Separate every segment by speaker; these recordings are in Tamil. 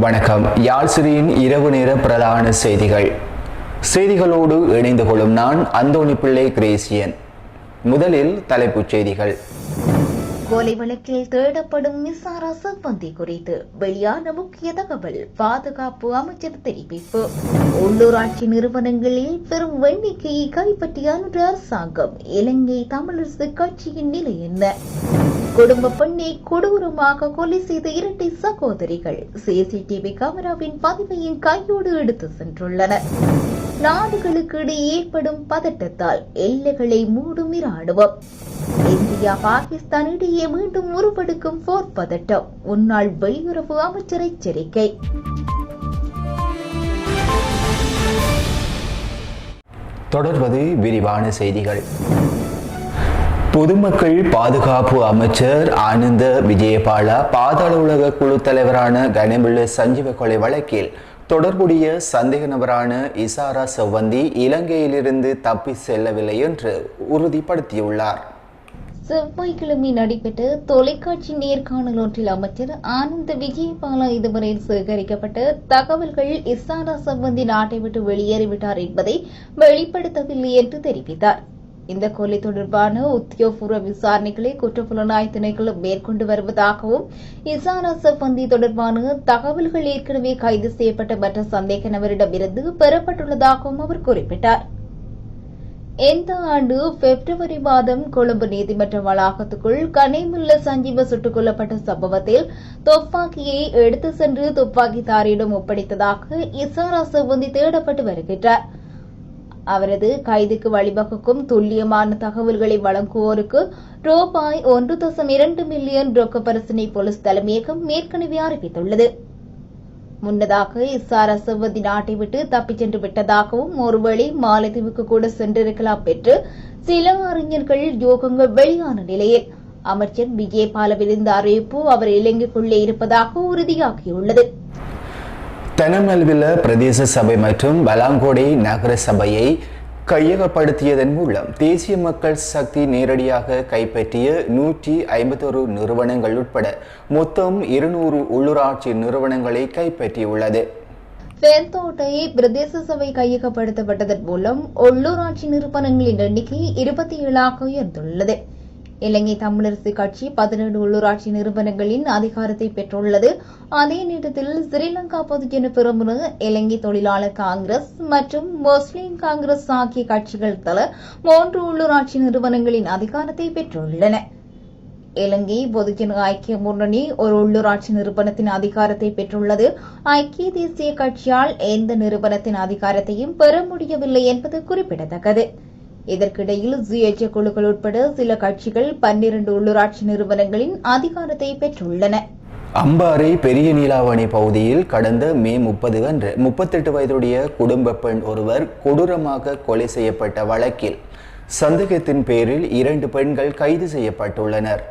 Speaker 1: வணக்கம். யாழ்சிரியின் இரவு நேர பிரதான செய்திகளோடு இணைந்து கொள்ளும் நான் அந்தோணி பிள்ளை கிரேசியன். முதலில் தலைப்புச் செய்திகள்.
Speaker 2: கொலை வழக்கில் தேடப்படும் மிசாரா சிப்பந்தி குறித்து வெளியான முக்கிய தகவல். பாதுகாப்பு அமைச்சர் தெரிவிப்பு. உள்ளூராட்சி நிறுவனங்களில் பெரும் எண்ணிக்கையை கைப்பற்றிய அரசாங்கம். இலங்கை தமிழரசு கட்சியின் நிலை என்ன? குடும்ப பெண்ணை கொடூரமாக கொலை செய்த இரட்டை சகோதரிகள் சிசிடிவி கேமராவின் பதிவையும் கையோடு எடுத்து சென்றுள்ளனர். நாடுகளுக்கு இடையே ஏற்படும் பதட்டத்தால் எல்லைகளை மூடும் இராணுவம். இந்தியா பாகிஸ்தான் இடையே மீண்டும் உருவெடுக்கும் போர் பதட்டம். முன்னாள் வெளியுறவு அமைச்சர் எச்சரிக்கை.
Speaker 1: தொடர்வது விரிவான செய்திகள். பொதுமக்கள் பாதுகாப்பு அமைச்சர் ஆனந்த விஜயபால பாதாள உலக குழு தலைவரான கனமில்ல சஞ்சீவ கொலை வழக்கில் தொடர்புடைய சந்தேக நபரான இசாரா செவ்வந்தி இலங்கையிலிருந்து தப்பி செல்லவில்லை என்று உறுதிப்படுத்தியுள்ளார்.
Speaker 2: செவ்வாய்க்கிழமை நடைபெற்ற தொலைக்காட்சி நேர்காணல் ஒன்றில் அமைச்சர் ஆனந்த விஜயபால இதுவரை சேகரிக்கப்பட்ட தகவல்கள் இசாரா செவ்வந்தி நாட்டை விட்டு வெளியேறிவிட்டார் என்பதை வெளிப்படுத்தவில்லை என்று தெரிவித்தார். இந்த கொலை தொடர்பான உத்தியோகபூர்வ விசாரணைகளை குற்றப்புலனாய்வு திணைக்களம் மேற்கொண்டு வருவதாகவும், இசாரா செவ்வந்தி தொடர்பான தகவல்கள் ஏற்கனவே கைது செய்யப்பட்ட மற்ற சந்தேக நபரிடமிருந்து பெறப்பட்டுள்ளதாகவும் அவர் குறிப்பிட்டார். இந்த ஆண்டு பிப்ரவரி மாதம் கொழும்பு நீதிமன்ற வளாகத்துக்குள் கனேமுல்ல சஞ்சீவ சுட்டுக் கொல்லப்பட்ட சம்பவத்தில் துப்பாக்கியை எடுத்து சென்று துப்பாக்கிதாரியிடம் ஒப்படைத்ததாக இசாரா செவ்வந்தி தேடப்பட்டு வருகின்றார். அவரது கைதுக்கு வழிவகுக்கும் துல்லியமான தகவல்களை வழங்குவோருக்கு ரூபாய் 1.2 மில்லியன் ரொக்க பரிசினை போலீஸ் தலைமையகம் ஏற்கனவே அறிவித்துள்ளது. முன்னதாக இசாரா செவ்வந்தி நாட்டை விட்டு தப்பிச் சென்று விட்டதாகவும், ஒருவேளை மாலத்தீவுக்கு கூட சென்றிருக்கலாம் என்று சில அறிஞர்கள் யோகங்கள் வெளியான நிலையில் அமைச்சர் விஜயபாலவில் இந்த அறிவிப்பு அவர் இலங்கைக்குள்ளே இருப்பதாக உறுதியாகியுள்ளது.
Speaker 1: தனமல்வில பிரதேச சபை மற்றும் பலாங்கொடை நகர சபையை கையகப்படுத்தியதன் மூலம் தேசிய மக்கள் சக்தி நேரடியாக கைப்பற்றிய 151 நிறுவனங்கள் உட்பட மொத்தம் 200 உள்ளூராட்சி நிறுவனங்களை கைப்பற்றியுள்ளது.
Speaker 2: பெருந்தோட்டை பிரதேச சபை கையகப்படுத்தப்பட்டதன் மூலம் உள்ளூராட்சி நிறுவனங்களின் எண்ணிக்கை 27ஆக உயர்ந்துள்ளது. இலங்கை தமிழரசு கட்சி 17 உள்ளூராட்சி நிறுவனங்களின் அதிகாரத்தை பெற்றுள்ளது. அதே நேரத்தில் ஸ்ரீலங்கா பொதுஜன பெரமுன, இலங்கை தொழிலாளர் காங்கிரஸ் மற்றும் முஸ்லிம் காங்கிரஸ் ஆகிய கட்சிகள் தலா 3 உள்ளூராட்சி நிறுவனங்களின் அதிகாரத்தை பெற்றுள்ளன. இலங்கை பொதுஜன ஐக்கிய முன்னணி ஒரு உள்ளூராட்சி நிறுவனத்தின் அதிகாரத்தை பெற்றுள்ளது. ஐக்கிய தேசிய கட்சியால் எந்த நிறுவனத்தின் அதிகாரத்தையும் பெற முடியவில்லை என்பது குறிப்பிடத்தக்கது. இதற்கிடையில் சுயேட்சை குழுக்கள் உட்பட சில கட்சிகள் 12 உள்ளூராட்சி நிறுவனங்களின் அதிகாரத்தை பெற்றுள்ளன.
Speaker 1: அம்பாறை பெரிய நீலாவணி பகுதியில் கடந்த மே 30 அன்று 38 வயதுடைய குடும்ப பெண் ஒருவர் கொடூரமாக கொலை செய்யப்பட்ட வழக்கில் சந்தேகத்தின் பேரில் 2 பெண்கள் கைது செய்யப்பட்டுள்ளனர்.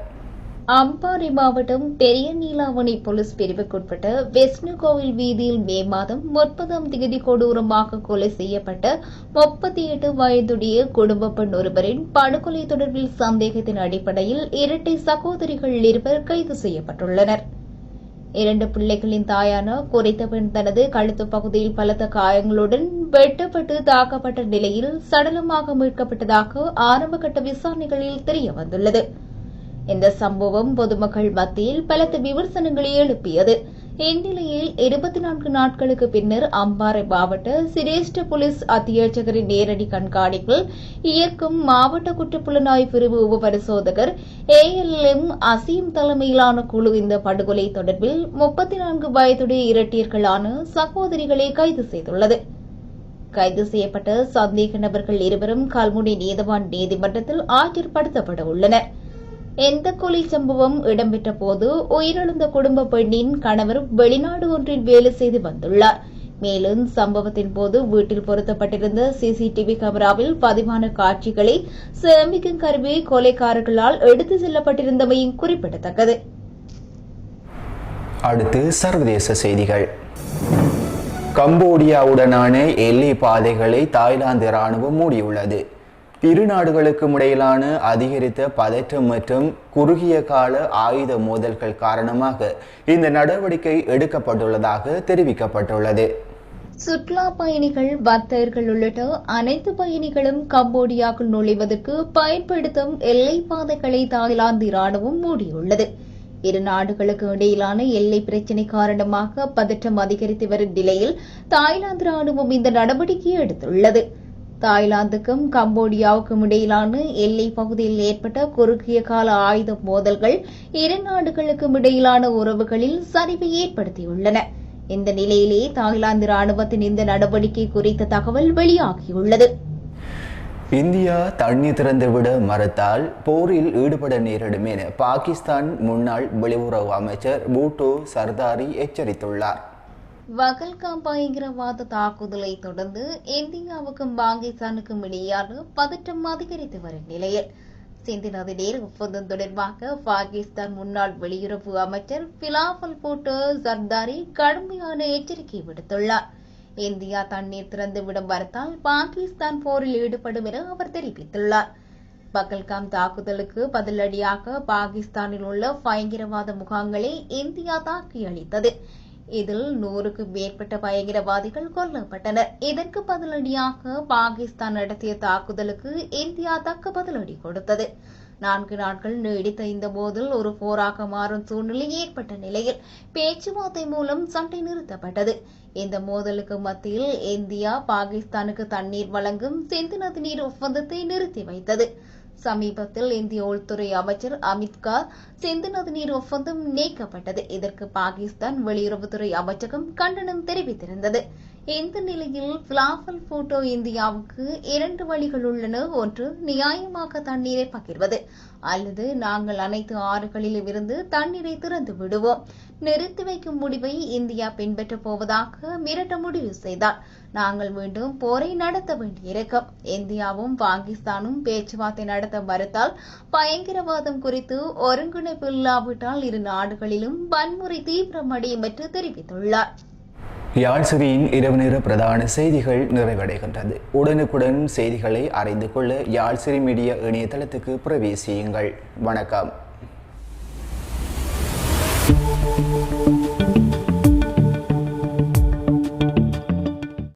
Speaker 2: அம்பாறை மாவட்டம் பெரிய நீலாவணி போலீஸ் பிரிவுக்குட்பட்ட விஷ்ணு கோவில் வீதியில் மே மாதம் 30ஆம் தேதி கொடூரமாக கொலை செய்யப்பட்ட 38 வயதுடைய குடும்ப பெண் ஒருவரின் படுகொலை தொடர்பில் சந்தேகத்தின் அடிப்படையில் இரட்டை சகோதரிகள் 2 கைது செய்யப்பட்டுள்ளனர். 2 பிள்ளைகளின் தாயான குறித்த பெண் தனது கழுத்து பகுதியில் பலத்த காயங்களுடன் வெட்டப்பட்டு தாக்கப்பட்ட நிலையில் சடலமாக மீட்கப்பட்டதாக ஆரம்பகட்ட விசாரணைகளில் தெரியவந்துள்ளது. இந்த சம்பவம் பொதுமக்கள் மத்தியில் பலத்த விமர்சனங்களை எழுப்பியது. இந்நிலையில் 24 நாட்களுக்கு பின்னர் அம்பாறை மாவட்ட சிரேஷ்ட போலீஸ் அத்தியட்சகரின் நேரடி கண்காணிப்பில் இயக்கும் மாவட்ட குற்றப்புலனாய்வு பிரிவு உப பரிசோதகர் ALM அசீம் தலைமையிலான குழு இந்த படுகொலை தொடர்பில் 34 வயதுடைய இரட்டையர்களான சகோதரிகளை கைது செய்துள்ளது. கைது செய்யப்பட்ட சந்தேக நபர்கள் 2 கல்முனை நீதவான் நீதிமன்றத்தில் ஆஜர்படுத்தப்பட உள்ளனர். எந்த கொலை சம்பவம் இடம்பெற்ற போது உயிரிழந்த குடும்ப பெண்ணின் கணவர் வெளிநாடு ஒன்றில் வேலை செய்து வந்துள்ளார். மேலும் சம்பவத்தின் போது வீட்டில் பொருத்தப்பட்டிருந்த சிசிடிவி கேமராவில் பதிவான காட்சிகளை சேமிக்கும் கருவி கொலைக்காரர்களால் எடுத்து செல்லப்பட்டிருந்தமையும் குறிப்பிடத்தக்கது.
Speaker 1: அடுத்து சர்வதேச செய்திகள். கம்போடியாவுடனான எல்லை பாதைகளை தாய்லாந்து ராணுவம் மூடியுள்ளது. இரு நாடுகளுக்கும் இடையிலான அதிகரித்த பதற்றம் மற்றும் குறுகிய கால ஆயுத மோதல்கள் காரணமாக இந்த நடவடிக்கை எடுக்கப்பட்டுள்ளதாக தெரிவிக்கப்பட்டுள்ளது.
Speaker 2: சுற்றுலா பயணிகள், வர்த்தகர்கள் உள்ளிட்ட அனைத்து பயணிகளும் கம்போடியாவுக்குள் நுழைவதற்கு பயன்படுத்தும் எல்லை பாதைகளை தாய்லாந்து ராணுவம் மூடியுள்ளது. இரு நாடுகளுக்கு இடையிலான எல்லை பிரச்சினை காரணமாக பதற்றம் அதிகரித்து வரும் நிலையில் தாய்லாந்து ராணுவம் இந்த நடவடிக்கையை எடுத்துள்ளது. தாய்லாந்துக்கும் கம்போடியாவுக்கும் இடையிலான எல்லை பகுதியில் ஏற்பட்ட குறுகிய கால ஆயுத மோதல்கள் இரு நாடுகளுக்கும் இடையிலான உறவுகளில் சரிவை ஏற்படுத்தியுள்ளன. இந்த நிலையிலே தாய்லாந்து ராணுவத்தின் இந்த நடவடிக்கை குறித்த தகவல் வெளியாகியுள்ளது.
Speaker 1: இந்தியா தண்ணீர் திறந்துவிட மறுத்தால் போரில் ஈடுபட நேரிடும் என பாகிஸ்தான் முன்னாள் வெளியுறவு அமைச்சர் பூட்டோ சர்தாரி எச்சரித்துள்ளார்.
Speaker 2: வகல்காம் பயங்கரவாத தாக்குதலை தொடர்ந்து இந்தியாவுக்கும் பாகிஸ்தானுக்கும் இடையான பதற்றம் அதிகரித்து வரும் நிலையில் சிந்து நதி நீர் ஒப்பந்தம் தொடர்பாக பாகிஸ்தான் முன்னாள் வெளியுறவு அமைச்சர் பிலாவல் பூட்டோ சர்தாரி கடுமையான எச்சரிக்கை விடுத்துள்ளார். இந்தியா தண்ணீர் திறந்துவிட மறுத்தால் பாகிஸ்தான் போரில் ஈடுபடும் என அவர் தெரிவித்துள்ளார். பகல்காம் தாக்குதலுக்கு பதிலடியாக பாகிஸ்தானில் உள்ள பயங்கரவாத முகாம்களை இந்தியா தாக்கி அளித்தது. இதில் 100க்கும் மேற்பட்ட பயங்கரவாதிகள் கொல்லப்பட்டனர். இதற்கு பதிலடியாக பாகிஸ்தான் நடத்திய தாக்குதலுக்கு இந்தியா தக்க பதிலடி கொடுத்தது. 4 நாட்கள் நீடித்த இந்த மோதல் ஒரு போராக மாறும் சூழ்நிலை ஏற்பட்ட நிலையில் பேச்சுவார்த்தை மூலம் சண்டை நிறுத்தப்பட்டது. இந்த மோதலுக்கு மத்தியில் இந்தியா பாகிஸ்தானுக்கு தண்ணீர் வழங்கும் சிந்து நதி நீர் ஒப்பந்தத்தை நிறுத்தி வைத்தது. சமீபத்தில் இந்திய உள்துறை அமைச்சர் அமித்கார் சிந்து நதி நீர் ஒப்பந்தம் நீக்கப்பட்டது. இதற்கு பாகிஸ்தான் வெளியுறவுத்துறை அமைச்சகம் கண்டனம் தெரிவித்திருந்தது. இந்த நிலையில் பிலாவல் பூட்டோ இந்தியாவுக்கு 2 வழிகள் உள்ளன. ஒன்று, நியாயமாக தண்ணீரை பகிர்வது, அல்லது நாங்கள் அனைத்து ஆறுகளிலும் இருந்து தண்ணீரை திறந்து விடுவோம். நிறுத்தி வைக்கும் முடிவை இந்தியா பின்பற்றப் போவதாக மிரட்ட முடிவு செய்தார். நாங்கள் மீண்டும் போரை நடத்த வேண்டியிருக்கும். இந்தியாவும் பாகிஸ்தானும் பேச்சுவார்த்தை நடத்த மறுத்தால் பயங்கரவாதம் குறித்து ஒருங்கிணைப்பு இல்லாவிட்டால் இரு நாடுகளிலும் வன்முறை தீவிரமடையும் என்று தெரிவித்துள்ளார்.
Speaker 1: யாழ்சிரியின் இரவு நேர பிரதான செய்திகள் நிறைவடைகின்றது. உடனுக்குடன் செய்திகளை அறிந்து கொள்ள யாழ்சிரி மீடியா இணையதளத்துக்கு பிரவேசியுங்கள். வணக்கம்.